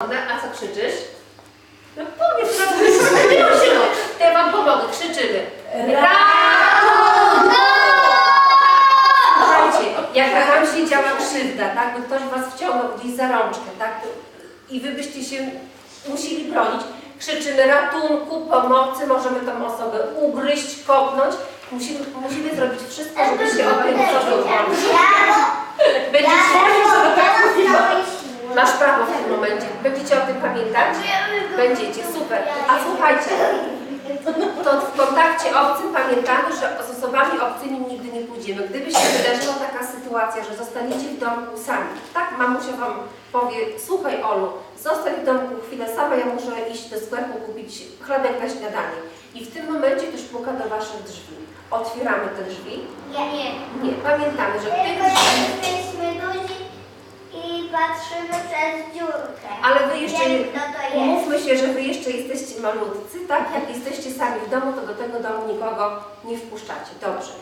A co krzyczysz? No powiedz, to ja wam pomogę, krzyczymy. Ratunku! Słuchajcie, jak wam się działa krzywda, tak, by ktoś was wciągnął gdzieś za rączkę, tak, i wy byście się musieli bronić, krzyczymy ratunku, pomocy, możemy tą osobę ugryźć, kopnąć. Musimy zrobić wszystko, żeby się o tym osobie upomnieć. Masz prawo w tym momencie. Będziecie o tym pamiętać? Będziecie, super. A słuchajcie, to w kontakcie obcym pamiętamy, że z osobami obcymi nigdy nie pójdziemy. Gdyby się wydarzyła taka sytuacja, że zostaniecie w domku sami, tak mamusia wam powie, słuchaj Olu, zostań w domku chwilę sama, ja muszę iść do sklepu kupić chlebek na śniadanie. I w tym momencie też puka do waszych drzwi. Otwieramy te drzwi. Nie, pamiętamy, że w tych drzwi... Jesteśmy duzi i patrzymy przez dziurkę. Ale wy jeszcze, to umówmy się, że wy jeszcze jesteście malutcy, tak? Jak jesteście sami w domu, to do tego domu nikogo nie wpuszczacie. Dobrze.